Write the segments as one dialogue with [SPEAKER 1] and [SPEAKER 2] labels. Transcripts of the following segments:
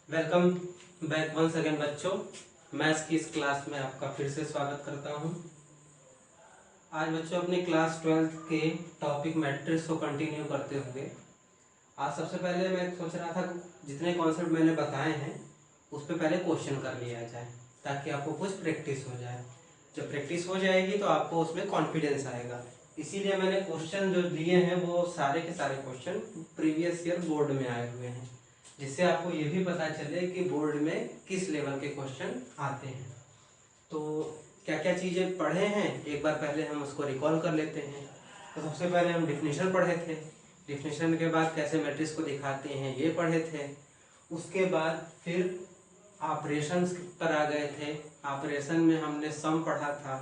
[SPEAKER 1] Welcome back once again बच्चों। Maths की इस क्लास में आपका फिर से स्वागत करता हूं। आज बच्चों अपने क्लास 12th के टॉपिक मैट्रिक्स को कंटिन्यू करते हुए आज सबसे पहले मैं सोच रहा था जितने कॉन्सेप्ट मैंने बताए हैं उस पर पहले क्वेश्चन कर लिया जाए ताकि आपको कुछ प्रैक्टिस हो जाए। जब प्रैक्टिस हो जाएगी तो आपको उसमें कॉन्फिडेंस आएगा। इसीलिए मैंने क्वेश्चन जो दिए हैं वो सारे के सारे क्वेश्चन प्रीवियस ईयर बोर्ड में आए हुए हैं, जिससे आपको ये भी पता चले कि बोर्ड में किस लेवल के क्वेश्चन आते हैं। तो क्या क्या चीज़ें पढ़े हैं एक बार पहले हम उसको रिकॉल कर लेते हैं। तो सबसे पहले हम डिफिनेशन पढ़े थे, डिफिनेशन के बाद कैसे मैट्रिक्स को दिखाते हैं ये पढ़े थे। उसके बाद फिर ऑपरेशंस पर आ गए थे। ऑपरेशन में हमने सम पढ़ा था,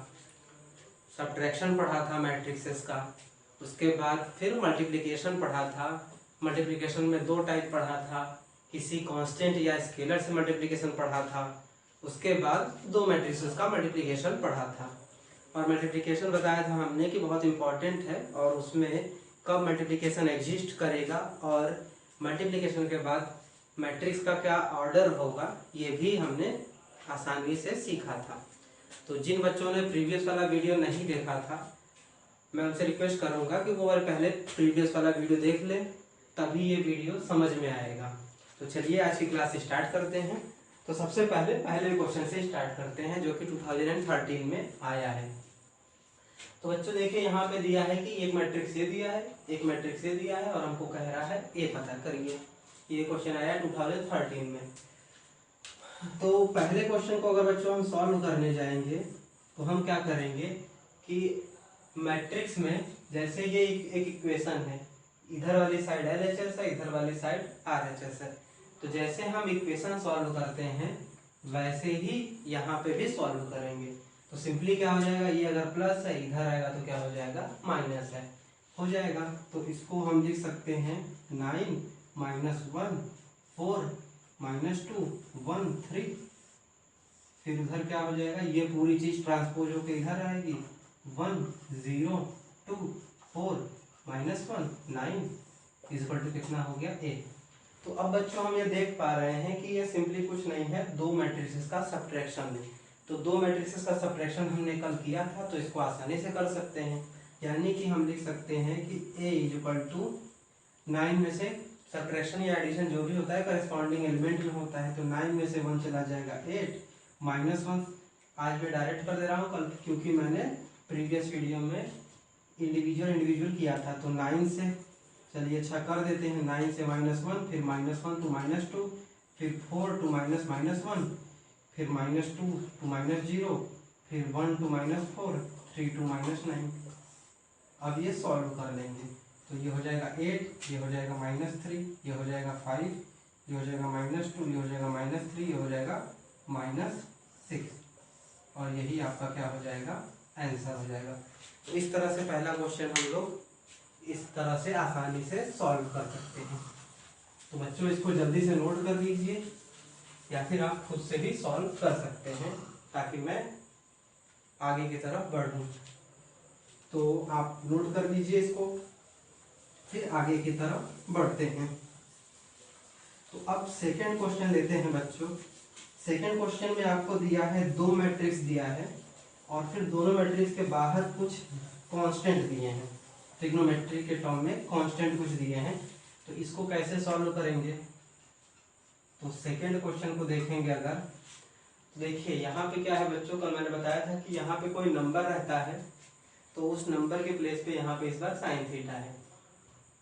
[SPEAKER 1] सब्ट्रैक्शन पढ़ा था मैट्रिक्सेस का। उसके बाद फिर मल्टीप्लिकेशन पढ़ा था। मल्टीप्लिकेशन में दो टाइप पढ़ा था, किसी कांस्टेंट या स्केलर से मल्टीप्लिकेशन पढ़ा था। उसके बाद दो मैट्रिक्सेस का मल्टीप्लिकेशन पढ़ा था। और मल्टीप्लिकेशन बताया था हमने कि बहुत इंपॉर्टेंट है और उसमें कब मल्टीप्लिकेशन एग्जिस्ट करेगा और मल्टीप्लिकेशन के बाद मैट्रिक्स का क्या ऑर्डर होगा ये भी हमने आसानी से सीखा था। तो जिन बच्चों ने प्रीवियस वाला वीडियो नहीं देखा था मैं उनसे रिक्वेस्ट करूंगा कि वो पहले प्रीवियस वाला वीडियो देख ले, तभी ये वीडियो समझ में आएगा। तो चलिए आज की क्लास स्टार्ट करते हैं। तो सबसे पहले पहले क्वेश्चन से स्टार्ट करते हैं जो कि 2013 में आया है। तो बच्चों देखिए यहाँ पे दिया है कि एक मैट्रिक्स ये दिया है, एक मैट्रिक्स ये दिया है और हमको कह रहा है ए पता करिए। ये क्वेश्चन आया 2013 में। तो पहले क्वेश्चन को अगर बच्चों हम सॉल्व करने जाएंगे तो हम क्या करेंगे कि मैट्रिक्स में जैसे ये एक इक्वेशन है, इधर वाली साइड LHS है, इधर वाली साइड RHS है। तो जैसे हम इक्वेशन सॉल्व करते हैं वैसे ही यहाँ पे भी सॉल्व करेंगे। तो सिंपली क्या हो जाएगा, ये अगर प्लस है इधर आएगा तो क्या हो जाएगा माइनस है, हो जाएगा। तो इसको हम लिख सकते हैं 9 -1 4 -2 1 3। फिर उधर क्या हो जाएगा, ये पूरी चीज ट्रांसपोज होकर इधर आएगी 1 0 2 4 -1 9 इक्वल टू कितना हो गया 8। तो अब बच्चों हम ये देख पा रहे हैं कि ये सिंपली कुछ नहीं है, दो मैट्रिसेस का सब्ट्रैक्शन है। तो दो मैट्रिसेस का सब्ट्रैक्शन हमने कल किया था तो इसको आसानी से कर सकते हैं। यानी कि हम लिख सकते हैं कि A इक्वल टू 9 में से सब्ट्रैक्शन या एडिशन जो भी होता है करस्पॉन्डिंग एलिमेंट में होता है। तो 9 में से 1 चला जाएगा 8 -1। आज मैं डायरेक्ट कर दे रहा हूँ कल क्योंकि मैंने प्रीवियस वीडियो में इंडिविजुअल किया था। तो 9 से चलिए अच्छा कर देते हैं, 9 से -1, फिर -1 to -2, फिर 4 to -1, फिर -2 to -0, फिर 1 to -4, 3 to -9। अब ये सॉल्व कर लेंगे तो ये हो जाएगा 8, ये हो जाएगा -3, ये हो जाएगा 5, ये हो जाएगा -2, ये हो जाएगा -3, ये हो जाएगा -6 और यही आपका क्या हो जाएगा आंसर हो जाएगा। तो इस तरह से पहला क्वेश्चन हम लोग इस तरह से आसानी से सॉल्व कर सकते हैं। तो बच्चों इसको जल्दी से नोट कर लीजिए या फिर आप खुद से भी सॉल्व कर सकते हैं ताकि मैं आगे की तरफ बढ़ूं। तो आप नोट कर लीजिए इसको, फिर आगे की तरफ बढ़ते हैं। तो अब सेकंड क्वेश्चन लेते हैं बच्चों। सेकंड क्वेश्चन में आपको दिया है दो मैट्रिक्स दिया है और फिर दोनों मैट्रिक्स के बाहर कुछ कांस्टेंट दिए हैं, ट्रिग्नोमेट्री के टर्म में कांस्टेंट कुछ दिए हैं। तो इसको कैसे सॉल्व करेंगे, तो सेकंड क्वेश्चन को देखेंगे अगर तो देखिए यहाँ पे क्या है बच्चों, कल मैंने बताया था कि यहाँ पे कोई नंबर रहता है तो उस नंबर के प्लेस पे यहाँ पे इस बार साइन थीटा है।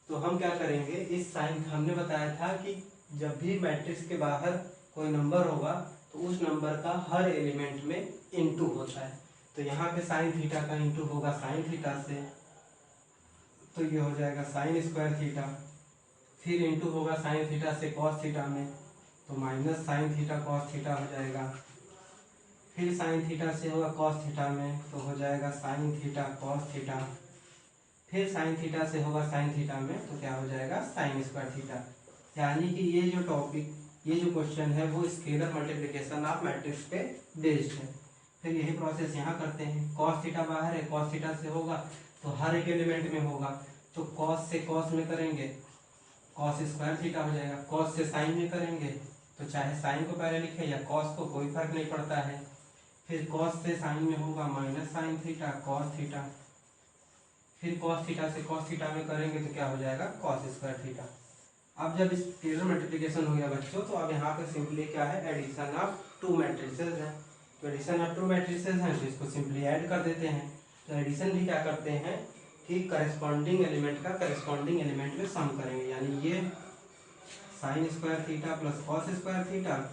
[SPEAKER 1] तो हम क्या करेंगे, इस साइन हमने बताया था कि जब भी मैट्रिक्स के बाहर कोई नंबर होगा तो उस नंबर का हर एलिमेंट में इनटू होता है। तो यहाँ पे साइन थीटा का इनटू होगा साइन थीटा से, तो ये हो जाएगा साइन स्क्वायर थीटा। फिर इनटू होगा साइन थीटा से कॉस थीटा में, तो minus sine theta cos theta हो जाएगा। फिर साइन थीटा से होगा कॉस थीटा में तो हो जाएगा साइन थीटा कॉस थीटा। फिर साइन थीटा से होगा साइन थीटा में तो क्या हो जाएगा साइन स्क्वायर थीटा। यानी कि ये जो टॉपिक, ये जो क्वेश्चन है वो स्केलर मल्टीप्लिकेशन ऑफ मैट्रिक्स पे बेस्ड है। फिर यही प्रोसेस यहाँ करते हैं, कॉस थीटा बाहर है, कॉस थीटा से होगा तो हर एक एलिमेंट में होगा। तो कॉस से कॉस में करेंगे कॉस स्क्वायर थीटा हो जाएगा, कॉस से साइन में करेंगे तो चाहे साइन को पहले लिखे या कॉस को, कोई फर्क नहीं पड़ता है। फिर कॉस से साइन में होगा minus sine theta cos theta, फिर कॉस थीटा से कॉस थीटा में करेंगे तो क्या हो जाएगा कॉस स्क्वायर थीटा। अब जब इस स्केलर मल्टीप्लिकेशन हो गया बच्चों, तो अब यहाँ पे सिंपली क्या है, एडिशन ऑफ टू मैट्रिसेस है। तो एडिशन ऑफ टू मैट्रिसेस हैं तो इसको सिंपली ऐड कर देते हैं। तो एडिशन भी क्या करते हैं कि करस्पॉन्डिंग एलिमेंट का करस्पॉन्डिंग एलिमेंट में सम करेंगे, यानी ये sine square theta plus cos square theta,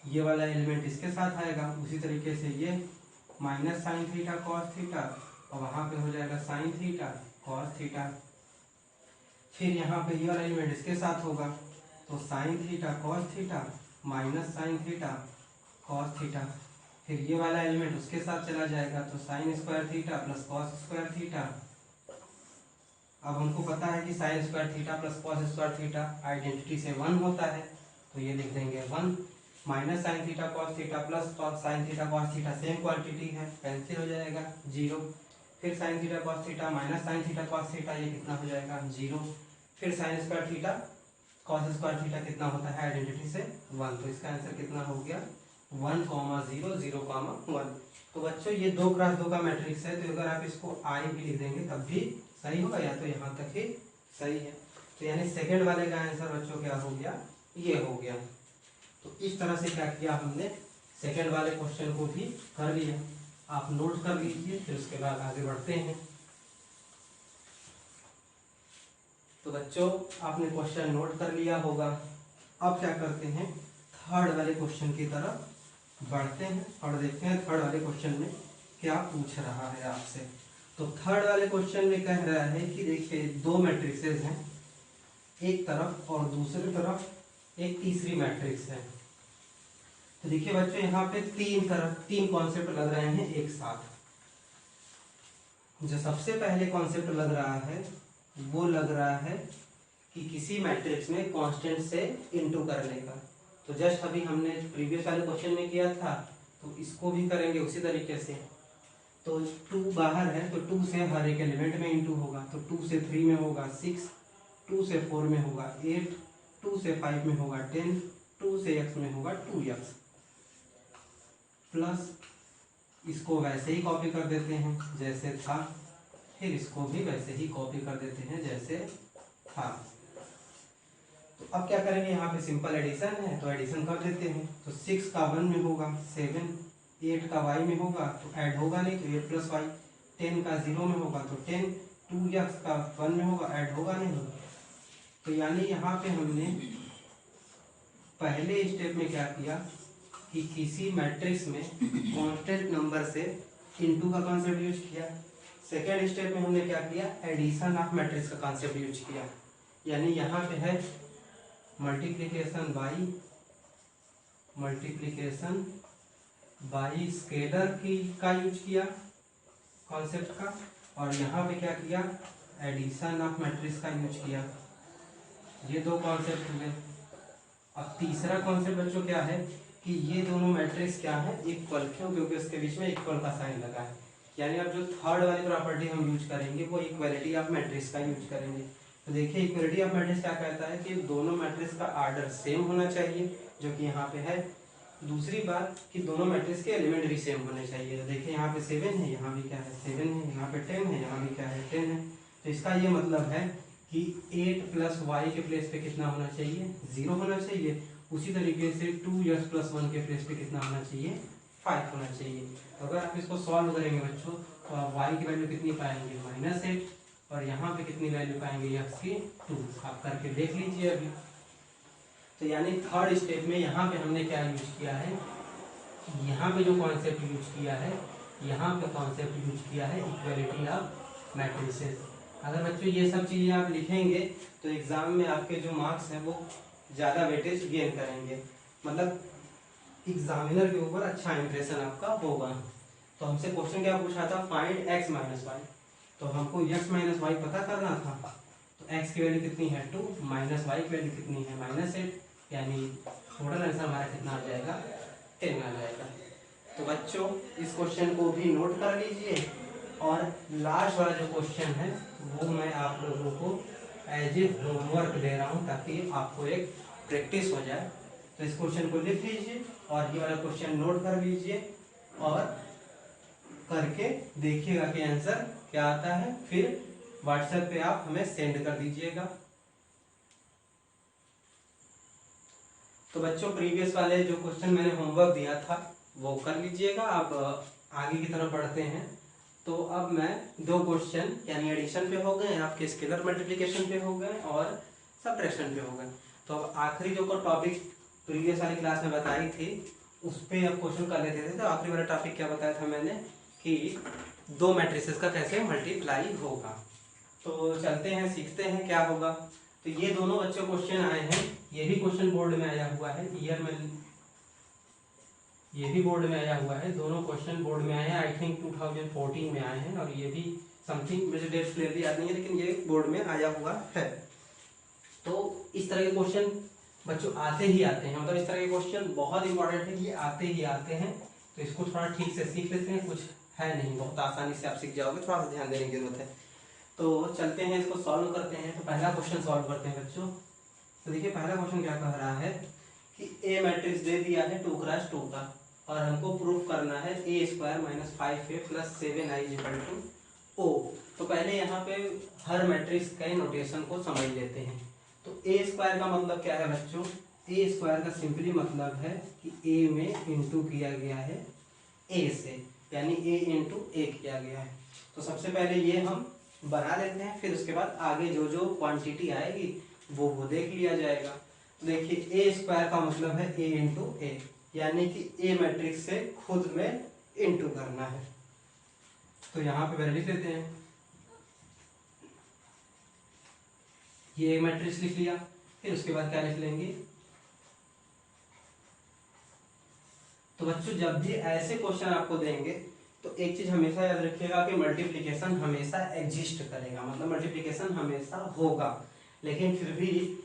[SPEAKER 1] ये वाला एलिमेंट इसके साथ आएगा। उसी तरीके से ये minus sine theta cos theta, और वहाँ पे हो जाएगा साइन थीटा कॉस थीटा। फिर यहाँ पे ये वाला एलिमेंट इसके साथ होगा, तो sine theta cos theta minus sine theta cos theta. फिर ये वाला एलिमेंट उसके साथ चला जाएगा, तो sine square theta plus cos square theta. अब हमको पता है कि sine square theta plus cos square theta identity से 1 होता है, तो ये लिख देंगे 1। Minus sine theta cos theta plus sine theta cos theta same quantity है, कैंसिल हो जाएगा 0। फिर sine theta cos theta minus sine theta cos theta, ये कितना हो जाएगा 0। फिर sine square theta cos square theta कितना होता है आइडेंटिटी से 1, तो इसका आंसर कितना हो गया 1, 0, 0, 1। तो बच्चों ये 2x2 का मैट्रिक्स है, तो अगर आप इसको आई भी लिख देंगे तब भी सही होगा, या तो यहाँ तक ही सही है। तो यानी सेकंड वाले का आंसर बच्चों क्या हो गया, ये हो गया। तो इस तरह से क्या किया हमने, सेकंड वाले क्वेश्चन को भी कर लिया। आप नोट कर लीजिए, फिर उसके बाद आगे बढ़ते हैं। तो बच्चों आपने क्वेश्चन नोट कर लिया होगा। अब क्या करते हैं, थर्ड वाले क्वेश्चन की तरफ बढ़ते हैं और देखते हैं थर्ड वाले क्वेश्चन में क्या पूछ रहा है आपसे। तो थर्ड वाले क्वेश्चन में कह रहा है कि देखिए दो मैट्रिक्सेस हैं, एक तरफ और दूसरी तरफ एक तीसरी मैट्रिक्स है। तो देखिए बच्चों यहाँ पे तीन कॉन्सेप्ट लग रहे हैं एक साथ। जो सबसे पहले कॉन्सेप्ट लग रहा है वो लग रहा है कि किसी मैट्रिक्स में कांस्टेंट से इनटू करने का। तो जस्ट अभी हमने प्रीवियस वाले क्वेश्चन में किया था, तो इसको भी करेंगे उसी तरीके से। तो 2 बाहर है तो 2 से हर एक एलिमेंट में इनटू होगा। तो 2 से 3 में होगा 6, 2 से 4 में होगा 8, 2 से 5 में होगा 10, 2 से x में होगा 2x, प्लस इसको वैसे ही कॉपी कर देते हैं जैसे था, फिर इसको भी वैसे ही कॉपी कर देते हैं जैसे था। तो अब क्या करेंगे, यहाँ पे सिंपल एडिशन है तो एडिशन कर देते हैं। तो 6 का 1 में होगा 7, 8 का y में होगा तो ऐड होगा नहीं, तो 8 प्लस y। 10 का 0 में होगा तो 10, 2x का 1 में होगा, ऐड होगा नहीं। तो यानी यहाँ पे हमने पहले स्टेप में क्या किया कि किसी मैट्रिक्स में कांस्टेंट नंबर से इनटू का कॉन्सेप्ट यूज किया। सेकेंड स्टेप में हमने क्या किया, एडिशन ऑफ मैट्रिक्स का कॉन्सेप्ट यूज किया। यानी यहाँ पे है मल्टीप्लिकेशन बाई स्केलर का यूज किया कॉन्सेप्ट का, और यहाँ पे क्या किया, एडिशन ऑफ मैट्रिक्स का यूज किया। ये दो कॉन्सेप्ट हुए। अब तीसरा कॉन्सेप्ट बच्चों क्या है कि ये दोनों मैट्रिक्स क्या है, इक्वल, क्यों, क्योंकि उसके बीच में इक्वल का साइन लगा है। यानी अब जो थर्ड वाली प्रॉपर्टी हम यूज करेंगे वो इक्वलिटी ऑफ मैट्रिक्स का यूज करेंगे। तो देखिए इक्वलिटी ऑफ मैट्रिक्स क्या कहता है कि दोनों मैट्रिक्स का आर्डर सेम होना चाहिए, जो कि यहाँ पे है। दूसरी बात कि दोनों मैट्रिक्स के एलिमेंट भी सेम होने चाहिए। तो देखिए यहाँ पे 7 है, यहाँ भी क्या है 7 है, यहाँ पे 10 है, यहाँ भी क्या है 10 है। तो इसका ये मतलब है कि 8 प्लस वाई के प्लेस पे कितना होना चाहिए, 0 होना चाहिए। उसी तरीके से 2x प्लस 1 के प्लेस पे कितना होना चाहिए, 5 होना चाहिए। तो अगर आप इसको सॉल्व करेंगे बच्चों तो आप y की वैल्यू कितनी पाएंगे, -8, और यहाँ पे कितनी वैल्यू पाएंगे x की 2। आप करके देख लीजिए अभी। तो यानी थर्ड स्टेप में यहाँ पे हमने क्या यूज किया है, यहाँ पे जो कॉन्सेप्ट यूज किया है, यहाँ पे कॉन्सेप्ट यूज किया है इक्वलिटी ऑफ मैट्रिसेस। अगर बच्चों ये सब चीज़ें आप लिखेंगे तो एग्जाम में आपके जो मार्क्स हैं वो ज़्यादा वेटेज गेन करेंगे, मतलब एग्जामिनर के ऊपर अच्छा इंप्रेशन आपका होगा। तो हमसे क्वेश्चन क्या पूछा था, फाइंड x माइनस वाई। तो हमको x माइनस वाई पता करना था। तो x की वैल्यू कितनी है 2, माइनस वाई की वैल्यू कितनी है -8, यानी टोटल आंसर हमारा कितना आ जाएगा 10 आ जाएगा। तो बच्चों इस क्वेश्चन को भी नोट कर लीजिए, और लास्ट वाला जो क्वेश्चन है वो मैं आप लोगों को एज ए होमवर्क दे रहा हूँ ताकि आपको एक प्रैक्टिस हो जाए। तो इस क्वेश्चन को लिख लीजिए और ये वाला क्वेश्चन नोट कर लीजिए और करके देखिएगा कि आंसर क्या आता है, फिर व्हाट्सएप पे आप हमें सेंड कर दीजिएगा। तो बच्चों प्रीवियस वाले जो क्वेश्चन मैंने होमवर्क दिया था वो कर लीजिएगा। अब आगे की तरफ बढ़ते हैं। तो अब मैं दो क्वेश्चन यानी एडिशन पे हो गए, आपके स्केलर मल्टीप्लिकेशन पे हो गए और सबट्रैक्शन पे हो गए। तो अब आखिरी जो टॉपिक प्रीवियस वाली क्लास में बताई थी उस पर अब क्वेश्चन कर लेते थे। तो आखिरी वाला टॉपिक क्या बताया था मैंने कि दो मैट्रिसेस का कैसे मल्टीप्लाई होगा। तो चलते हैं सीखते हैं क्या होगा। तो ये दोनों बच्चों क्वेश्चन आए हैं, ये भी क्वेश्चन बोर्ड में आया हुआ है, ईयर में ये भी बोर्ड में आया हुआ है, दोनों क्वेश्चन बोर्ड में आए हैं। आई थिंक 2014 में आए हैं और ये भी समथिंग मुझे डेट क्लियरली याद नहीं है, लेकिन ये बोर्ड में आया हुआ है। तो इस तरह के क्वेश्चन बच्चों आते ही आते हैं, मतलब इस तरह के क्वेश्चन बहुत इंपॉर्टेंट है कि ये आते ही आते हैं। तो इसको थोड़ा ठीक से सीख लेते हैं, कुछ है नहीं, बहुत आसानी से आप सीख जाओगे, थोड़ा सा ध्यान देने की जरूरत है। तो चलते हैं इसको सॉल्व करते हैं। तो पहला क्वेश्चन सॉल्व करते हैं बच्चों। तो देखिए पहला क्वेश्चन क्या कह रहा है कि ए मैट्रिक्स दे दिया है 2x2 का और हमको प्रूफ करना है a square minus 5a plus 7i equal to o। तो पहले यहाँ पे हर मैट्रिक्स के नोटेशन को समझ लेते हैं। तो a स्क्वायर का मतलब क्या है बच्चों, a स्क्वायर का सिंपली मतलब है कि a में इंटू किया गया है a से, यानी a इंटू a किया गया है। तो सबसे पहले ये हम बना लेते हैं, फिर उसके बाद आगे जो जो क्वांटिटी आएगी वो देख लिया जाएगा। तो देखिए a स्क्वायर का मतलब है a इंटू ए, यानी कि ए मैट्रिक्स से खुद में इंटू करना है। तो यहाँ पे पहले लिख लेते हैं, ये एक मैट्रिक्स लिख लिया, फिर उसके बाद क्या लिख लेंगे। तो बच्चों जब भी ऐसे क्वेश्चन आपको देंगे तो एक चीज हमेशा याद रखिएगा कि मल्टीप्लिकेशन हमेशा एग्जिस्ट करेगा, मतलब मल्टीप्लिकेशन हमेशा होगा। लेकिन फिर भी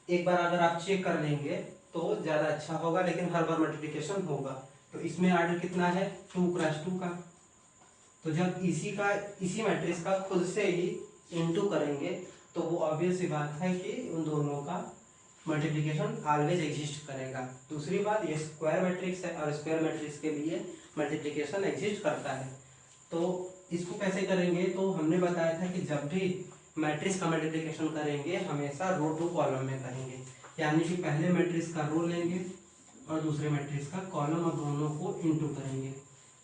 [SPEAKER 1] एक बार अगर आप चेक कर लेंगे तो ज्यादा अच्छा होगा, लेकिन हर बार मल्टीप्लिकेशन होगा। तो इसमें आर्डर कितना है 2x2 का। तो जब इसी मैट्रिक्स का खुद से ही इनटू करेंगे तो वो ऑब्वियस सी बात है कि उन दोनों का मल्टीप्लिकेशन ऑलवेज एग्जिस्ट करेगा। दूसरी बात ये स्क्वायर मैट्रिक्स है और स्क्वायर मैट्रिक्स के लिए मल्टीप्लिकेशन एग्जिस्ट करता है। तो इसको कैसे करेंगे, तो हमने बताया था कि जब भी मैट्रिक्स का मल्टीप्लिकेशन करेंगे हमेशा रो टू कॉलम में करेंगे, यानी कि पहले मैट्रिक्स का रो लेंगे और दूसरे मैट्रिक्स का कॉलम और दोनों को इंटू करेंगे।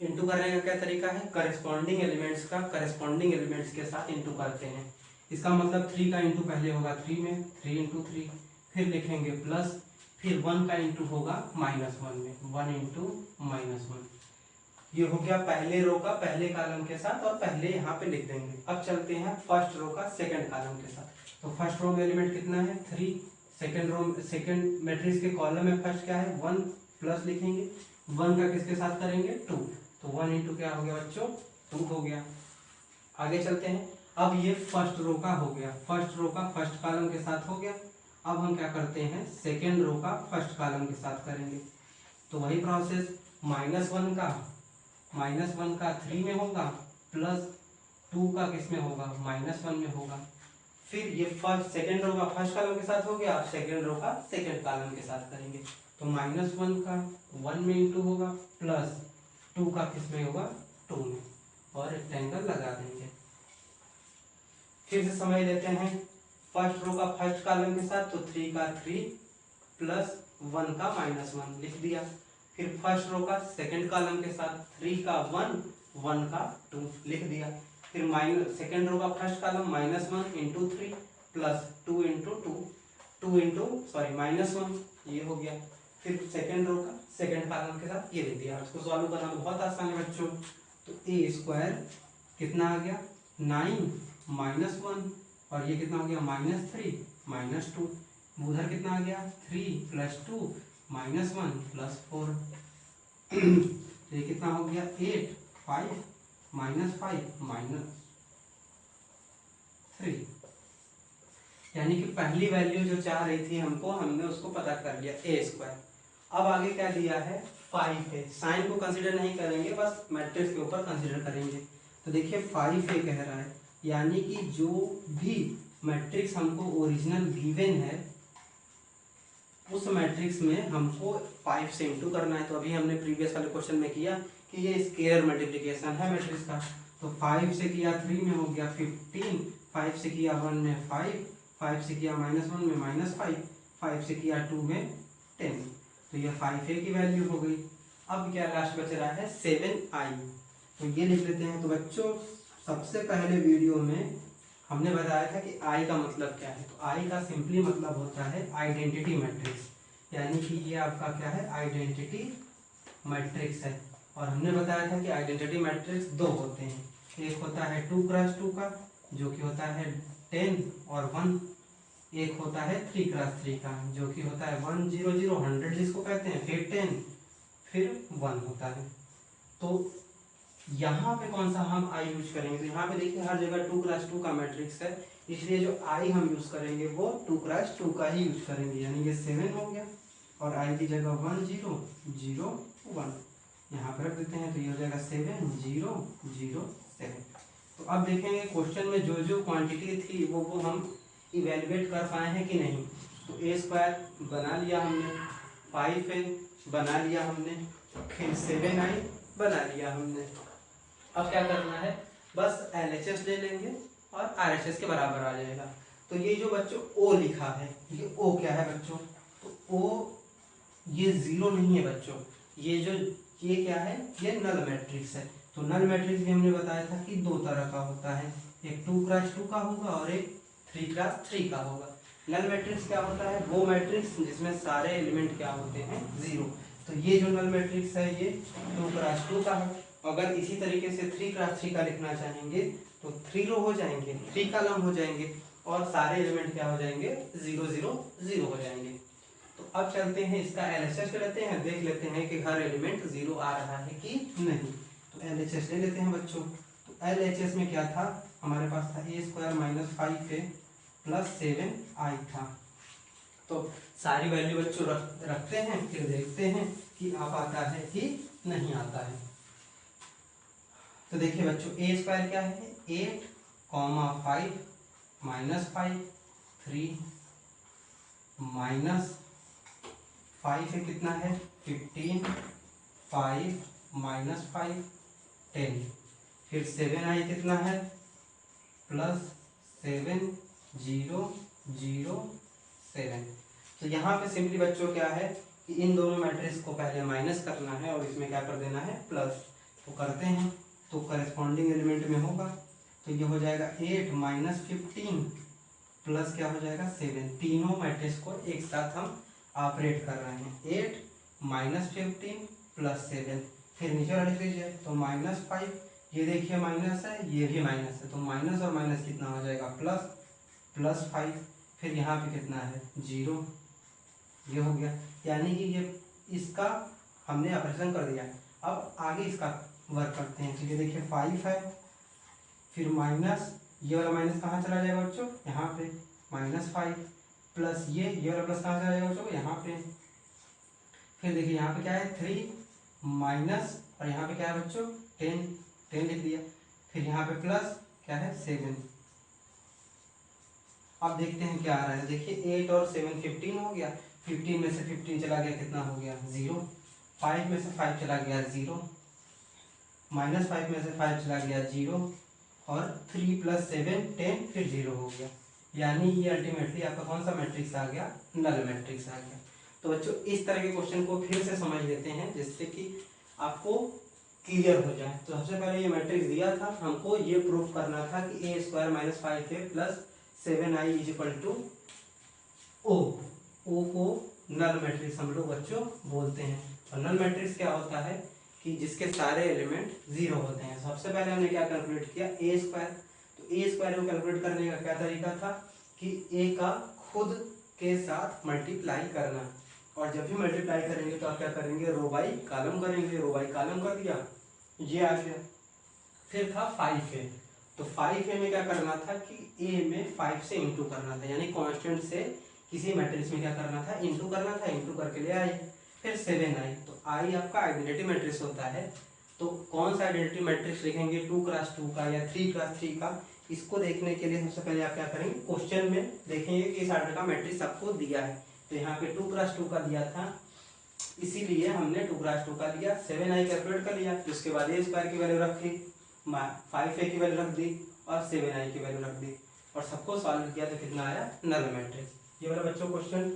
[SPEAKER 1] इंटू करने का क्या तरीका है, करस्पॉन्डिंग एलिमेंट्स का करस्पॉन्डिंग एलिमेंट्स के साथ इंटू करते हैं। इसका मतलब 3 का इंटू पहले होगा 3 में, 3 इंटू 3, फिर लिखेंगे प्लस, फिर 1 का इंटू होगा -1 में, 1 इंटू -1। ये हो गया पहले रो का पहले कॉलम के साथ और पहले यहाँ पे लिख देंगे। अब चलते हैं फर्स्ट रो का सेकंड कॉलम के साथ। तो फर्स्ट रो में एलिमेंट कितना है 3, सेकंड मैट्रिक्स के कॉलम में फर्स्ट क्या है 1, प्लस लिखेंगे, 1 का किसके साथ करेंगे 2, तो 1 इंटू क्या हो गया बच्चों 2 हो गया। आगे चलते हैं, अब ये फर्स्ट रो का हो गया, फर्स्ट रो का फर्स्ट कॉलम के साथ हो गया। अब हम क्या करते हैं सेकेंड रो का फर्स्ट कॉलम के साथ करेंगे। तो वही प्रोसेस -1 का 3 में होगा, प्लस 2 का किस में होगा -1 में होगा। फिर ये फर्स्ट सेकेंड रो का फर्स्ट कॉलम के साथ हो गया, अब सेकेंड रो का सेकेंड कॉलम के साथ करेंगे। तो -1 का 1 में इंटू होगा, प्लस 2 का किस में होगा 2 में, और रेक्टेंगल लगा देंगे। फिर से समझ लेते हैं, फर्स्ट रो का फर्स्ट कॉलम के साथ तो 3 का 3 प्लस 1 का -1 लिख दिया। फिर फर्स्ट रो का सेकंड कॉलम के साथ 3 का 1, 1 का 2 लिख दिया। फिर सेकंड रो का first column -1 into 3 plus 2 into 2 into -1, ये हो गया। फिर सेकंड रो का सेकंड कॉलम के साथ ये लिख दिया। इसको सॉल्व करना बहुत आसान है बच्चों। तो ए स्क्वायर कितना आ गया 9 -1, और ये कितना हो गया -3 -2, उधर कितना आ गया 3 + 2 -1 + 4, ये कितना हो गया 8 5 -5 -3, यानी कि पहली वैल्यू जो चाह रही थी हमको, हमने उसको पता कर लिया ए स्क्वायर। अब आगे क्या दिया है 5 है, साइन को कंसीडर नहीं करेंगे, बस मैट्रिक्स के ऊपर कंसीडर करेंगे। तो देखिए 5 है कह रहा है, यानी कि जो भी मैट्रिक्स हमको ओरिजिनल गिवन है उस मैट्रिक्स में हमको 5 से इंटू करना है। तो अभी हमने प्रीवियस वाले क्वेश्चन में किया कि ये स्केलर मल्टीप्लिकेशन है मैट्रिक्स का। तो 5 से किया 3 में हो गया 15, 5 से किया 1 में 5, 5 से किया -1 में -5, 5 से किया 2 में 10। तो ये 5a की वैल्यू हो गई। अब क्या लास्ट बच रहा है 7i। तो ये लिख लेते हैं। तो बच्चों सबसे पहले वीडियो में हमने बताया था कि i का मतलब क्या है। तो i का सिंपली मतलब होता है आइडेंटिटी मैट्रिक्स, यानी कि ये आपका क्या है आइडेंटिटी मैट्रिक्स है। और हमने बताया था कि आइडेंटिटी मैट्रिक्स दो होते हैं, एक होता है 2x2 का जो कि होता है 10 और 1, एक होता है 3x3 का जो कि होता है 1 0 0 100 जिसको कहते हैं, फिर 10 फिर 1 होता है। तो यहाँ पे कौन सा हम आई यूज करेंगे। तो यहाँ पे देखिए हर जगह 2x2 का मैट्रिक्स है, इसलिए जो आई हम यूज करेंगे वो 2x2 का ही यूज करेंगे, यानी ये 7 हो गया और आई की जगह 1 0 0 1 यहाँ पे रख देते हैं। तो ये हो जाएगा 7 0 0 7। तो अब देखेंगे क्वेश्चन में जो जो क्वांटिटी थी वो हम इवेलुएट कर पाए हैं कि नहीं। तो ए स्क्वायर बना लिया हमने, 5a बना लिया हमने, फिर 7i बना लिया हमने। अब क्या करना है, बस LHS ले लेंगे और RHS के बराबर आ जाएगा। तो ये जो बच्चों O लिखा है, ये O क्या है बच्चों, तो O ये 0 नहीं है बच्चों, ये क्या है, ये नल मैट्रिक्स है। तो नल मैट्रिक्स भी हमने बताया था कि दो तरह का होता है, एक 2x2 का होगा और एक 3x3 का होगा। नल मैट्रिक्स क्या होता है, वो मैट्रिक्स जिसमें सारे एलिमेंट क्या होते हैं 0। तो ये जो नल मैट्रिक्स है ये 2x2 का है। अगर इसी तरीके से 3x3 का लिखना चाहेंगे तो 3 रो हो जाएंगे, 3 कॉलम हो जाएंगे और सारे एलिमेंट क्या हो जाएंगे 0 0 0 हो जाएंगे। तो अब चलते हैं इसका LHS लेते हैं, देख लेते हैं कि हर एलिमेंट 0 आ रहा है कि नहीं। तो LHS ले लेते हैं बच्चों। तो LHS में क्या था, हमारे पास था a square minus 5a plus 7i था। तो सारी वैल्यू बच्चों रखते हैं, फिर देखते हैं कि आ पाता है कि नहीं आता है। तो देखिए बच्चों a स्क्वायर क्या है 8, 5 माइनस 5 3 माइनस 5 है कितना है 15, 5 माइनस 5 10, फिर 7i कितना है प्लस 7 0 0 7। तो यहाँ पे सिंपली बच्चों क्या है कि इन दोनों मैट्रिक्स को पहले माइनस करना है और इसमें क्या कर देना है प्लस। तो करते हैं, तो करस्पॉन्डिंग एलिमेंट में होगा। तो ये हो जाएगा 8 माइनस 15 प्लस क्या हो जाएगा 7। तीनों मैट्रिक्स को एक साथ हम ऑपरेट कर रहे हैं, 8 माइनस 15 प्लस 7। फिर नीचे वाला लिख लीजिए, तो -5, ये देखिए माइनस है, ये भी माइनस है, तो माइनस और माइनस कितना हो जाएगा प्लस 5। फिर यहाँ पे कितना है 0, ये हो गया, यानी कि ये इसका हमने ऑपरेशन कर दिया। अब आगे इसका वर्क करते हैं। तो ये देखिए 5 है, फिर माइनस, ये वाला माइनस कहाँ चला जाएगा बच्चों, यहाँ पे -5 प्लस ये वाला प्लस कहाँ चला जाएगा बच्चों, यहाँ पे। फिर देखिए यहाँ पे क्या है 3 माइनस, और यहाँ पे क्या है बच्चों 10 लिख दिया। फिर यहाँ पे प्लस क्या है 7। अब देखते हैं क्या आ रहा है। देखिए 8 और 7 15 हो गया, 15 में से 15 चला गया कितना हो गया 0, 5 में से 5 चला गया 0, -5 में से 5 चला गया 0, और 3 प्लस 7 10 फिर 0 हो गया। यानी ये अल्टीमेटली आपका कौन सा मैट्रिक्स आ गया, नल मैट्रिक्स आ गया। तो बच्चों इस तरह के क्वेश्चन को फिर से समझ लेते हैं जिससे कि आपको क्लियर हो जाए। तो सबसे पहले ये मैट्रिक्स दिया था, हमको ये प्रूफ करना था कि a square minus 5a plus 7i is equal to O को नल मैट्रिक्स हम लोग बच्चों बोलते हैं। और नल मैट्रिक्स क्या होता है कि जिसके सारे एलिमेंट 0 होते हैं। सबसे पहले हमने क्या कैलकुलेट किया a स्क्वायर। तो a स्क्वायर को कैलकुलेट करने का क्या तरीका था कि a का खुद के साथ मल्टीप्लाई करना, और जब भी मल्टीप्लाई करेंगे तो आप क्या करेंगे रो बाई कॉलम करेंगे, रो बाई कॉलम कर दिया, ये आ गया। फिर था 5a। तो 5a में क्या करना था कि a में 5 से इंटू करना था, यानी कांस्टेंट से किसी मैट्रिक्स में क्या करना था इंटू करना था, इंटू करके ले आई। फिर 7i, तो i आपका आइडेंटिटी मैट्रिक्स होता है। तो कौन सा आइडेंटिटी मैट्रिक्स लिखेंगे 2x2 का या 3x3 का, इसको देखने के लिए सबसे पहले आप क्या करेंगे क्वेश्चन में देखेंगे कि इस आर्डर का मैट्रिक्स आपको दिया है। तो यहाँ पे 2+2 का दिया था, इसीलिए हमने 2×2 का लिया, 7i कैलकुलेट कर लिया। तो उसके बाद a स्क्वायर की वैल्यू रखी, 5a की वैल्यू रख दी और 7i की वैल्यू रख दी और सबको सॉल्व किया तो कितना आया, नल मैट्रिक्स। ये वाला बच्चों क्वेश्चन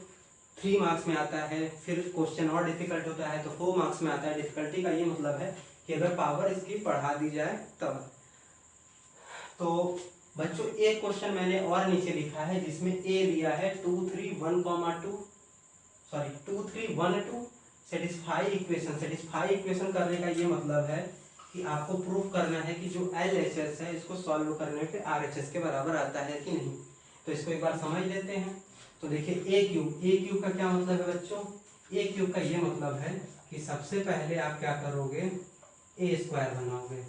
[SPEAKER 1] 3 मार्क्स में आता है। फिर क्वेश्चन और डिफिकल्ट होता है तो 4 मार्क्स में आता है। डिफिकल्टी का ये मतलब है कि अगर पावर इसकी बढ़ा दी जाए तब। तो बच्चों एक क्वेश्चन मैंने और नीचे लिखा है जिसमें ए दिया है 2 3 1 सॉरी 2 3 1 2 सेटिस्फाई इक्वेशन करने का ये मतलब है कि आपको प्रूफ करना है कि जो LHS है इसको सॉल्व करने पे RHS के बराबर आता है कि नहीं। तो इसको एक बार समझ लेते हैं। तो देखिए ए क्यूब का क्या मतलब है बच्चों, ए क्यूब का ये मतलब है कि सबसे पहले आप क्या करोगे, ए स्क्वायर बनाओगे।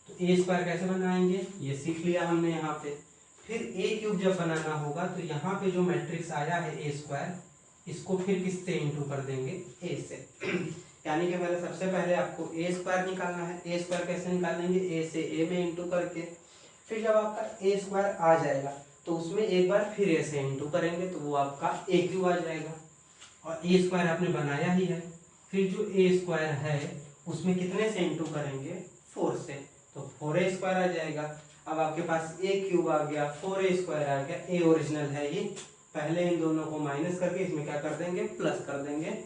[SPEAKER 1] तो ए स्क्वायर कैसे बनाएंगे ये सीख लिया हमने यहाँ पे। फिर ए क्यूब जब बनाना होगा तो यहाँ पे जो मैट्रिक्स आया है ए स्क्वायर, इसको फिर किससे इंटू कर देंगे, ए से। यानी कि पहले सबसे पहले आपको ए स्क्वायर निकालना है। ए स्क्वायर कैसे निकालेंगे, ए से ए में इंटू करके। फिर जब आपका ए स्क्वायर आ जाएगा तो उसमें एक बार फिर ए से इंटू करेंगे तो वो आपका ए क्यूब आ जाएगा। और ए स्क्वायर आपने बनाया ही है, फिर जो ए स्क्वायर है उसमें कितने से इंटू करेंगे, 4 से, तो 4a स्क्वायर आ जाएगा। अब आपके पास ए क्यूब आ गया, 4a स्क्वायर आ गया, ए ओरिजिनल है ये। पहले इन दोनों को माइनस करके इसमें क्या कर देंगे, प्लस कर देंगे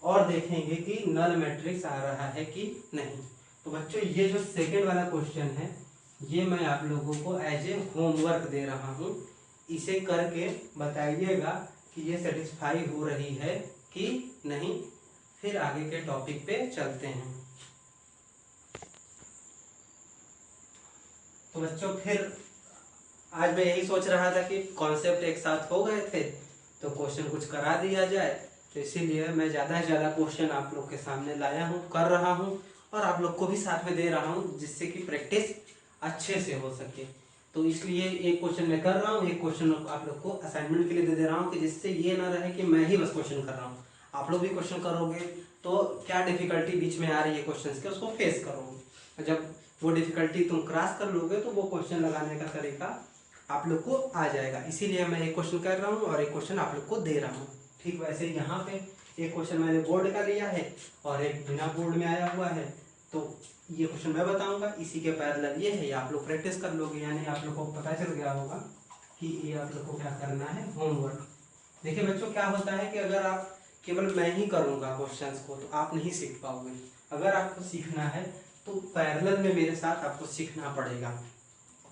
[SPEAKER 1] और देखेंगे कि नल मैट्रिक्स आ रहा है कि नहीं। तो बच्चों ये जो सेकेंड वाला क्वेश्चन है ये मैं आप लोगों को एज ए होमवर्क दे रहा हूँ। इसे करके बताइएगा कि ये सेटिस्फाई हो रही है कि नहीं। फिर आगे के टॉपिक पे चलते हैं। तो बच्चों फिर आज मैं यही सोच रहा था कि कॉन्सेप्ट एक साथ हो गए थे तो क्वेश्चन कुछ करा दिया जाए, तो इसीलिए मैं ज़्यादा से ज़्यादा क्वेश्चन आप लोग के सामने लाया हूँ, कर रहा हूँ और आप लोग को भी साथ में दे रहा हूँ जिससे कि प्रैक्टिस अच्छे से हो सके। तो इसलिए एक क्वेश्चन मैं कर रहा हूँ, एक क्वेश्चन आप लोग को असाइनमेंट के लिए दे रहा हूँ कि जिससे ये ना रहे कि मैं ही बस क्वेश्चन कर रहा हूँ, आप लोग भी क्वेश्चन करोगे तो क्या डिफिकल्टी बीच में आ रही है क्वेश्चन के उसको फेस करोगे। जब वो डिफिकल्टी तुम क्रॉस कर लोगे तो वो क्वेश्चन लगाने का तरीका आप लोग को आ जाएगा। इसीलिए मैं एक क्वेश्चन कर रहा हूँ और एक क्वेश्चन आप लोग को दे रहा हूँ। ठीक वैसे यहाँ पे एक क्वेश्चन मैंने बोर्ड का लिया है और एक बिना बोर्ड में आया हुआ है। तो ये क्वेश्चन मैं बताऊंगा, इसी के पैरेलल ये है, ये आप लोग प्रैक्टिस कर लोगे। यानी आप लोग को पता चल गया होगा कि ये आप लोग को क्या करना है, होमवर्क। देखिए बच्चों क्या होता है कि अगर आप केवल मैं ही करूँगा क्वेश्चंस को तो आप नहीं सीख पाओगे। अगर आपको सीखना है तो पैरेलल में मेरे साथ आपको सीखना पड़ेगा।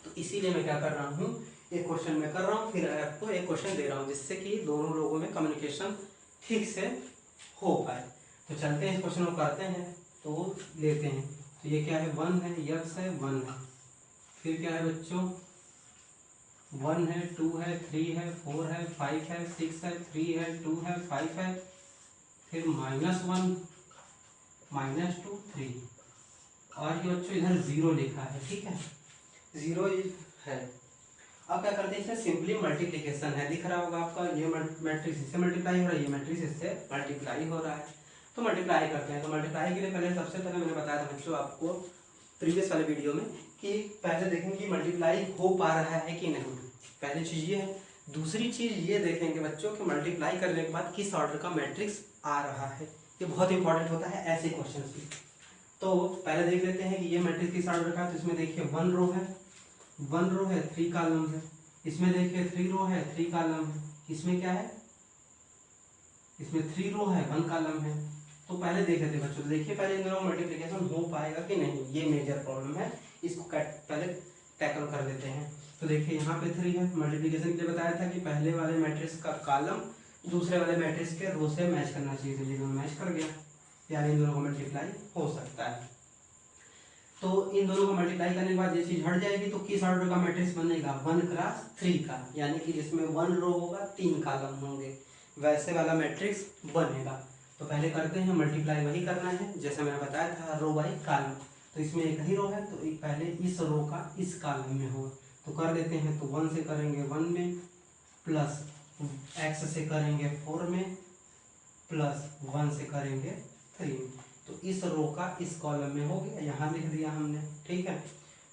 [SPEAKER 1] तो इसीलिए मैं क्या कर रहा हूँ, एक क्वेश्चन मैं कर रहा हूँ फिर आपको एक क्वेश्चन दे रहा हूँ जिससे कि दोनों लोगों में कम्युनिकेशन ठीक से हो पाए। तो चलते हैं इस क्वेश्चन को करते हैं, तो लेते हैं। तो ये क्या है, 1 है, यक्स है, 1 है। फिर क्या है बच्चों, 1 है, 2 है, 3 है, 4 है, 5 है, 6 है, 3 है, 2 है, 5 है, फिर -1 -2 3 और ये बच्चों इधर 0 लिखा है। ठीक है, 0 है। अब क्या करते हैं, इसमें सिंपली मल्टीप्लिकेशन है, दिख रहा होगा आपका, ये मैट्रिक्स इससे मल्टीप्लाई हो रहा है, ये मैट्रिक्स इससे मल्टीप्लाई हो रहा है। तो मल्टीप्लाई करते हैं। तो मल्टीप्लाई के लिए पहले सबसे पहले मैंने बताया था बच्चों आपको प्रीवियस वाले वीडियो में कि पहले देखेंगे कि मल्टीप्लाई हो पा रहा है कि नहीं, पहली चीज ये है। दूसरी चीज ये देखेंगे बच्चों कि मल्टीप्लाई करने के बाद किस ऑर्डर का मैट्रिक्स आ रहा है। ये बहुत इंपॉर्टेंट होता है ऐसे क्वेश्चन में। तो पहले देख लेते हैं कि ये मैट्रिक्स किस ऑर्डर का है। तो इसमें देखिए 1 रो है, 1 रो है, 3 कॉलम है। इसमें देखिए 3 रो है, 3 कॉलम है। इसमें क्या है, इसमें 3 रो है, 1 कॉलम है। तो पहले देख लेते हैं बच्चों, देखिए पहले इन दोनों मल्टीप्लिकेशन हो पाएगा कि नहीं, ये मेजर प्रॉब्लम है, इसको पहले टैकल कर लेते हैं। तो देखिए यहाँ पे 3 है, मल्टीप्लिकेशन के लिए बताया था कि पहले वाले मैट्रिक्स का कॉलम दूसरे वाले मैट्रिक्स के रो से मैच करना चाहिए, तो ये दोनों मैच कर गया, यानी इन दोनों को मल्टीप्लाई हो सकता है। तो इन दोनों को मल्टीप्लाई करने के बाद ये चीज हट जाएगी तो किस ऑर्डर का मैट्रिक्स बनेगा, 1 क्रॉस 3 का, यानी कि जिसमें 1 रो होगा, 3 कॉलम होंगे, वैसे वाला मैट्रिक्स बनेगा। तो पहले करते हैं मल्टीप्लाई, वही करना है जैसे मैंने बताया था, रो बाई कॉलम। तो इसमें एक ही रो है तो पहले इस रो का इस कॉलम में होगा, तो कर देते हैं। तो 1 से करेंगे 1 में, प्लस x से करेंगे 4 में, प्लस 1 से करेंगे 3 में। तो इस रो का इस कॉलम में हो गया, यहाँ लिख दिया हमने। ठीक है,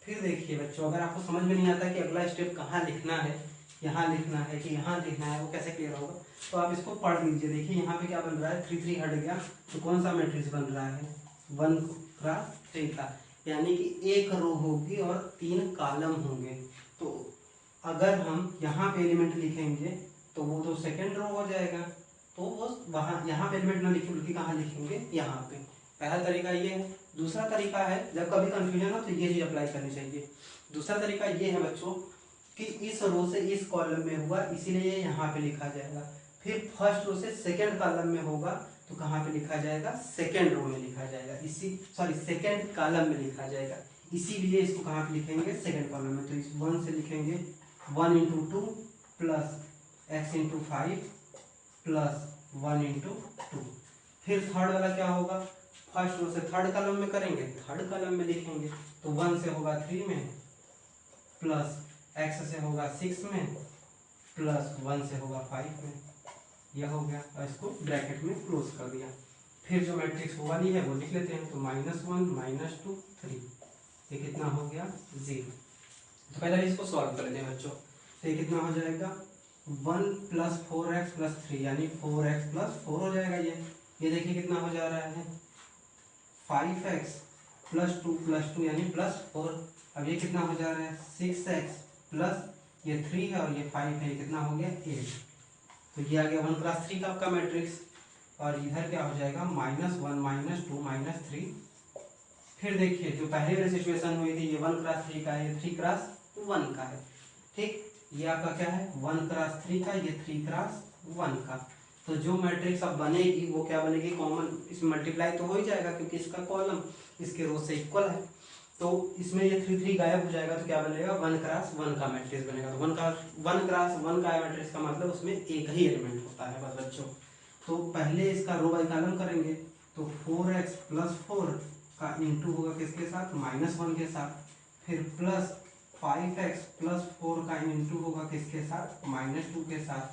[SPEAKER 1] फिर देखिए बच्चों, अगर आपको समझ में नहीं आता कि अगला स्टेप कहाँ लिखना है, यहाँ लिखना है कि यहाँ लिखना है, वो कैसे क्लियर होगा। तो आप इसको पढ़ लीजिए। देखिए यहाँ पे क्या बन रहा है, 3 3 हट गया तो कौन सा मैट्रिक्स बन रहा है, 1 क्रॉस 3 का, यानी कि एक रो होगी और 3 कॉलम होंगे। तो अगर हम यहाँ पे एलिमेंट लिखेंगे तो वो तो सेकेंड रो हो जाएगा, तो वो वहाँ यहाँ पे एलिमेंट ना लिखे बल्कि कहाँ लिखेंगे, यहाँ पे। पहला तरीका ये है। दूसरा तरीका है, जब कभी कंफ्यूजन हो तो ये चीज अप्लाई करनी चाहिए। दूसरा तरीका ये है बच्चों कि इस रो से इस कॉलम में हुआ इसीलिए यहाँ पे लिखा जाएगा, फिर फर्स्ट रो से सेकेंड कॉलम में होगा तो कहाँ पे लिखा जाएगा, सेकेंड रो में लिखा जाएगा, सेकेंड कॉलम में लिखा जाएगा, इसीलिए इसको कहाँ पे लिखेंगे, सेकेंड कॉलम में। तो इस 1 से लिखेंगे 1 × 2 प्लस x × 5 प्लस 1 × 2। फिर थर्ड वाला क्या होगा, फर्स्ट रो से थर्ड कॉलम में करेंगे, थर्ड कॉलम में लिखेंगे तो 1 से होगा 3 में प्लस x से होगा 6 में प्लस 1 से होगा 5 में। यह हो गया और इसको ब्रैकेट में क्लोज कर दिया। फिर जो मैट्रिक्स वाली है वो लिख लेते हैं, तो -1 -2 3, ये कितना हो गया 0। तो पहले इसको सॉल्व कर लेते हैं बच्चों। तो ये कितना हो जाएगा 1 + 4x + 3 यानी 4x + 4 हो जाएगा। ये देखिए कितना हो जा रहा है 5x + 2 + 2 यानी +4। अब ये कितना हो जा रहा है 6x प्लस ये 3 है और ये 5 है, ये कितना हो गया 8। तो ये आ गया 1 × 3 का आपका मैट्रिक्स। और इधर क्या हो जाएगा -1 -2 -3। फिर देखिए जो पहले वाली सिचुएशन हुई थी, ये 1 × 3 का, ये 3 × 1 का है। ठीक, ये आपका क्या है 1 × 3 का, ये 3 × 1 का। तो जो मैट्रिक्स अब बनेगी वो क्या बनेगी, कॉमन इसमें मल्टीप्लाई तो हो ही जाएगा क्योंकि इसका कॉलम इसके रो से इक्वल है। तो इसमें ये 3 3 गायब हो जाएगा तो क्या बनेगा 1 × 1 का मैट्रिक्स बनेगा। तो 1 × 1 का मैट्रिक्स का मतलब उसमें एक ही एलिमेंट होता है बस बच्चों। तो पहले इसका रो बाई कॉलम करेंगे, तो 4x + 4 का इंटू होगा किसके साथ, -1 के साथ। फिर प्लस 5x + 4 का इंटू होगा किसके साथ, -2 के साथ।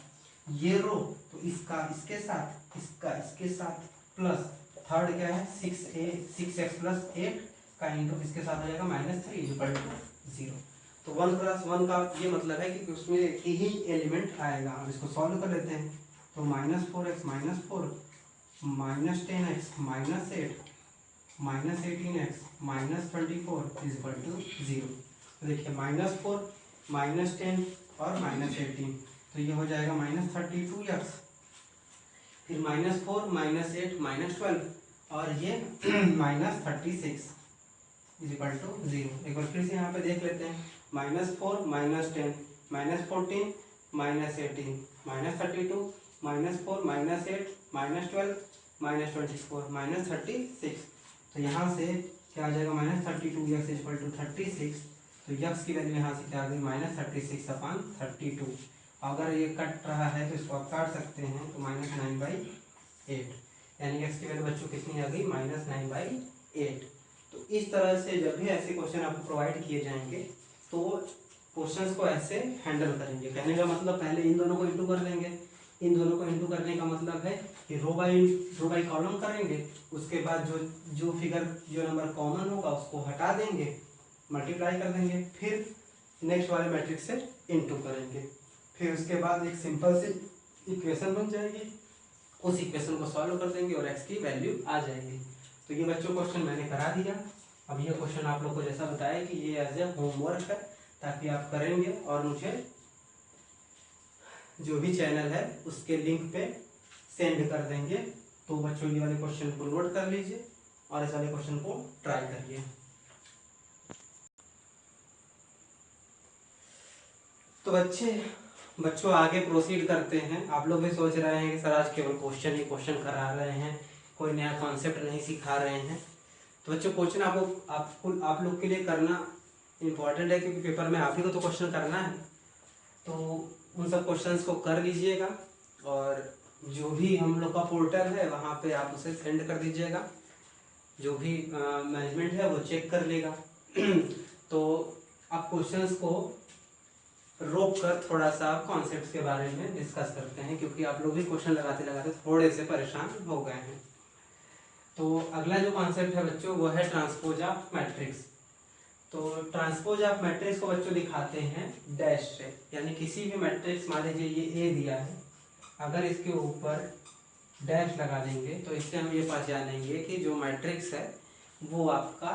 [SPEAKER 1] ये रो तो इसका इसके साथ, इसका इसके साथ, प्लस थर्ड क्या है 6x + 8 का इंटू इसके साथ हो जाएगा -3 = 0। तो 1 × 1 का ये मतलब है कि उसमें एक ही एलिमेंट आएगा। अब इसको सॉल्व कर लेते हैं। तो -4x - 4 -10x - 8 -18x - 24 = 0। तो देखिए -4 -10 और -18, तो ये हो जाएगा -32x। फिर -4 -8 -12 और ये -36 = 0। एक बार फिर से यहाँ पे देख लेते हैं, -4 -10 -14 -18 -32 -4 -8 -12 -24 -36। तो यहाँ से क्या आ जाएगा -32x = 36। तो यक्स की वैल्यू यहाँ से क्या आ गई -36/32। अगर ये कट रहा है तो इसको आप काट सकते हैं, तो -9/8 यानी x की वैल्यू बच्चों कितनी आ गई -9/8। तो इस तरह से जब भी ऐसे क्वेश्चन आपको प्रोवाइड किए जाएंगे तो क्वेश्चंस को ऐसे हैंडल करेंगे। कहने का मतलब पहले इन दोनों को इंटू कर लेंगे। इन दोनों को इंटू करने का मतलब है कि रो बाई कॉलम करेंगे, उसके बाद जो फिगर जो नंबर कॉमन होगा उसको हटा देंगे, मल्टीप्लाई कर देंगे, फिर नेक्स्ट वाले मैट्रिक्स से इंटू करेंगे। फिर उसके बाद एक सिंपल सी इक्वेशन बन जाएगी, उस इक्वेशन को सॉल्व कर देंगे और x की वैल्यू आ जाएगी। तो ये बच्चों क्वेश्चन मैंने करा दिया। अब ये क्वेश्चन आप लोग को जैसा बताया कि ये एज ए होमवर्क है, ताकि आप करेंगे और मुझे जो भी चैनल है उसके लिंक पे सेंड कर देंगे। तो बच्चों ये वाले क्वेश्चन को नोट कर लीजिए और इस वाले क्वेश्चन को ट्राई करिए। तो बच्चों आगे प्रोसीड करते हैं। आप लोग भी सोच रहे हैं कि सर आज केवल क्वेश्चन ही क्वेश्चन करा रहे हैं, कोई नया कॉन्सेप्ट नहीं सिखा रहे हैं। तो बच्चों क्वेश्चन आप लोग के लिए करना इम्पोर्टेंट है, क्योंकि पेपर में आप ही को तो क्वेश्चन करना है। तो उन सब क्वेश्चंस को कर लीजिएगा और जो भी हम लोग का पोर्टल है वहाँ पे आप उसे सेंड कर दीजिएगा, जो भी मैनेजमेंट है वो चेक कर लेगा। तो आप क्वेश्चंस को रोक कर थोड़ा सा कॉन्सेप्ट्स के बारे में डिस्कस करते हैं, क्योंकि आप लोग भी क्वेश्चन लगाते लगाते थोड़े से परेशान हो गए हैं। तो अगला जो कॉन्सेप्ट है बच्चों वो है ट्रांसपोज ऑफ मैट्रिक्स। तो ट्रांसपोज ऑफ मैट्रिक्स को बच्चों दिखाते हैं डैश से, यानी किसी भी मैट्रिक्स, मान लीजिए ये ए दिया है, अगर इसके ऊपर डैश लगा देंगे तो इससे हम ये पहचान लेंगे कि जो मैट्रिक्स है वो आपका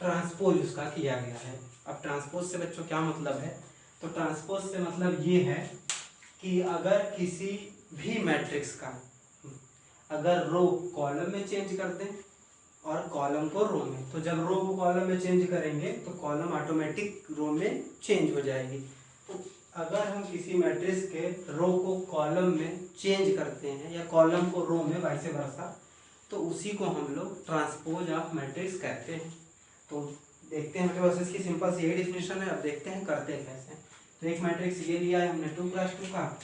[SPEAKER 1] ट्रांसपोज उसका किया गया है। अब ट्रांसपोज से बच्चों क्या मतलब है, तो ट्रांसपोज से मतलब ये है कि अगर किसी भी मैट्रिक्स का अगर रो कॉलम में चेंज कर दें और कॉलम को रो में, तो जब रो को कॉलम में चेंज करेंगे तो कॉलम ऑटोमेटिक रो में चेंज हो जाएगी। तो अगर हम किसी मैट्रिक्स के रो को कॉलम में चेंज करते हैं या कॉलम को रो में वाइस वर्सा, तो उसी को हम लोग ट्रांसपोज ऑफ मैट्रिक्स कहते हैं। तो देखते हैं, मेरे पास इसकी सिंपल सी यही डिफिनेशन है। अब देखते हैं करते कैसे। तो एक मैट्रिक्स ये लिया है हमने 2x2 का,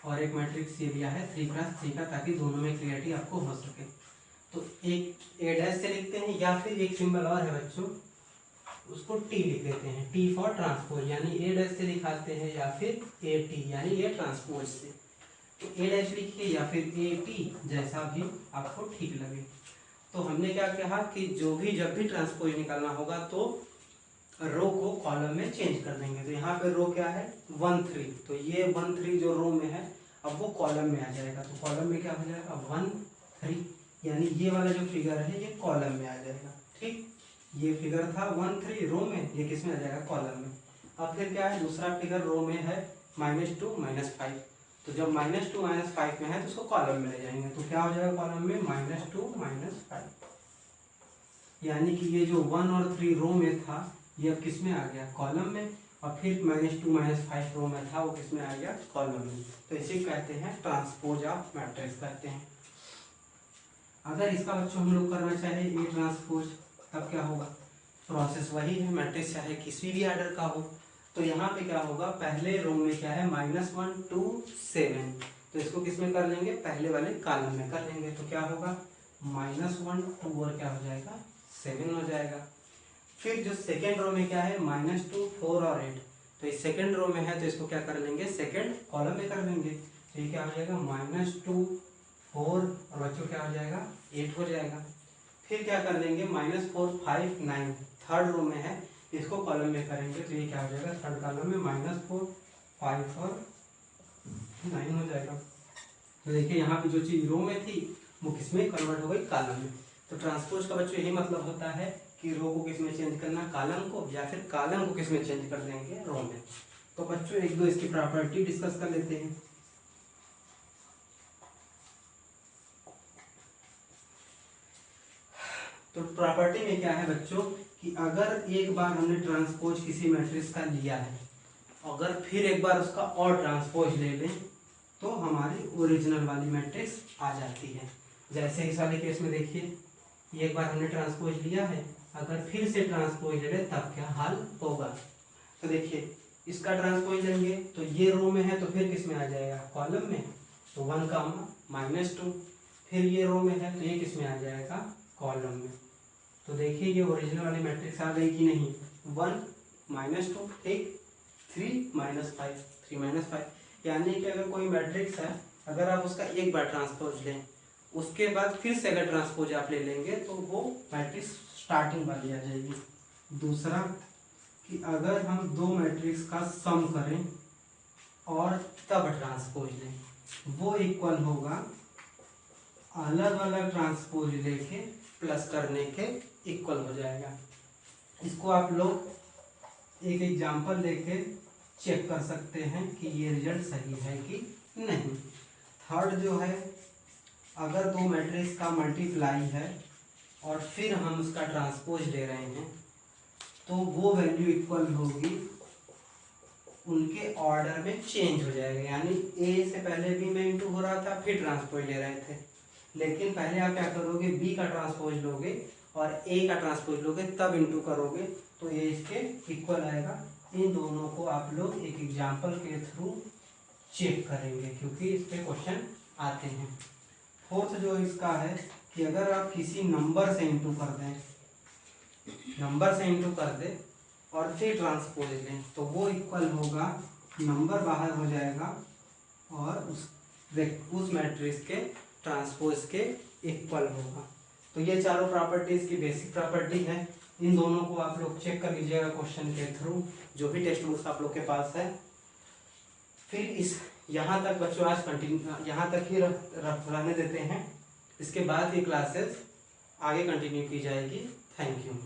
[SPEAKER 1] और एक मैट्रिक्स ये लिया है 3x3 का, ताकि दोनों में क्लियरिटी आपको हो सके। तो एक ए डैश से लिखते हैं, या फिर एक सिंबल और है बच्चों, उसको टी लिख देते हैं, टी फॉर ट्रांसपोज, यानी ए डैश से लिखाते हैं या फिर ए टी यानी ए ट्रांसपोज से। तो ए डैश लिखिए या फिर ए टी, जैसा भी आपको ठीक लगे। तो हमने क्या कहा कि जो भी जब भी ट्रांसपोज निकालना होगा तो रो को कॉलम में चेंज कर देंगे। तो यहाँ पे रो क्या है 1 3, तो ये 1 3 जो रो में है अब वो कॉलम में आ जाएगा। तो कॉलम में क्या हो जाएगा 1 3, यानी ये वाला जो फिगर है ये कॉलम में आ जाएगा। ठीक, ये फिगर था 1 3 रो में, ये किस में आ जाएगा कॉलम में। अब फिर क्या है दूसरा फिगर रो में है -2 -5, तो जब -2 -5 में है तो उसको कॉलम में ले जाएंगे। तो क्या हो जाएगा कॉलम में -2 -5, यानी कि ये जो 1 और 3 रो में था ये अब किस में आ गया कॉलम में, और फिर -2 -5 रो में था वो किस में आ गया कॉलम में। तो इसे कहते हैं ट्रांसपोज ऑफ मैट्रिक्स कहते हैं। अगर इसका बच्चों हम लोग करना चाहे ए ट्रांसपोज, तब क्या होगा, प्रोसेस वही है, मैट्रिक्स चाहे किसी भी ऑर्डर का हो। तो यहाँ पे क्या होगा, पहले रो में क्या है -1 2 7, तो इसको किस में कर लेंगे पहले वाले कॉलम में कर लेंगे। तो क्या होगा -1 2 और क्या हो जाएगा 7 हो जाएगा। फिर जो सेकेंड रो में क्या है -2 4 और 8, तो इस सेकेंड रो में है तो इसको क्या कर लेंगे सेकेंड कॉलम में कर लेंगे। तो ये क्या हो जाएगा -2 4 और बच्चों क्या हो जाएगा 8 हो जाएगा। फिर क्या कर लेंगे -4 5 9, थर्ड रो में है इसको कॉलम में करेंगे। तो ये क्या हो जाएगा थर्ड कॉलम में -4 5 और 9 हो जाएगा। तो देखिए यहाँ पे जो चीज रो में थी वो किसमें कन्वर्ट हो गई कॉलम में। तो ट्रांसपोज का बच्चों यही मतलब होता है कि रो को किस में चेंज करना कॉलम को, या फिर कॉलम को किस में चेंज कर देंगे रो में। तो बच्चों एक दो इसकी प्रॉपर्टी डिस्कस कर लेते हैं। तो प्रॉपर्टी में क्या है बच्चों कि अगर एक बार हमने ट्रांसपोज किसी मैट्रिक्स का लिया है, अगर फिर एक बार उसका और ट्रांसपोज ले लें तो हमारी ओरिजिनल वाली मैट्रिक्स आ जाती है। जैसे इस वाले केस में देखिए एक बार हमने ट्रांसपोज लिया है, अगर फिर से ट्रांसपोज ले लें तब क्या हाल होगा। तो देखिए इसका ट्रांसपोज लेंगे तो ये रो में है तो फिर किस में आ जाएगा कॉलम में, तो 1 का -2, फिर ये रो में है तो ये किस में आ जाएगा कॉलम में। तो देखिए ये ओरिजिनल वाली मैट्रिक्स आ गई कि नहीं 1 -2 ठीक 3 -5 3 -5, यानी कि अगर कोई मैट्रिक्स है अगर आप उसका एक बार ट्रांसपोज लें उसके बाद फिर से अगर ट्रांसपोज आप ले लेंगे तो वो मैट्रिक्स स्टार्टिंग वाली आ जाएगी। दूसरा कि अगर हम दो मैट्रिक्स का सम करें और तब ट्रांसपोज लें वो इक्वल होगा अलग अलग ट्रांसपोज लेके प्लस करने के इक्वल हो जाएगा। इसको आप लोग एक एग्जांपल लेके चेक कर सकते हैं कि ये रिजल्ट सही है कि नहीं। थर्ड जो है अगर दो मैट्रिक्स का मल्टीप्लाई है और फिर हम उसका ट्रांसपोज ले रहे हैं तो वो वैल्यू इक्वल होगी उनके ऑर्डर में चेंज हो जाएगा, यानी ए से पहले बी में इंटू हो रहा था फिर ट्रांसपोज ले रहे थे, लेकिन पहले आप क्या करोगे बी का ट्रांसपोज लोगे और ए का ट्रांसपोज लोगे तब इंटू करोगे तो ये इसके इक्वल आएगा। इन दोनों को आप लोग एक एग्जांपल के थ्रू चेक करेंगे क्योंकि इस पे क्वेश्चन आते हैं। फोर्थ जो इसका है कि अगर आप किसी नंबर से इंटू कर दें, नंबर से इंटू कर दे और फिर ट्रांसपोज लें तो वो इक्वल होगा नंबर बाहर हो जाएगा और उस मैट्रिक्स के ट्रांसपोज के इक्वल होगा। तो ये चारों प्रॉपर्टीज की बेसिक प्रॉपर्टी है, इन दोनों को आप लोग चेक कर लीजिएगा क्वेश्चन के थ्रू जो भी टेक्स्ट बुक्स आप लोग के पास है। फिर इस यहाँ तक बच्चों आज कंटिन्यू, यहाँ तक ही रहने देते हैं। इसके बाद ही क्लासेस आगे कंटिन्यू की जाएगी। Thank you.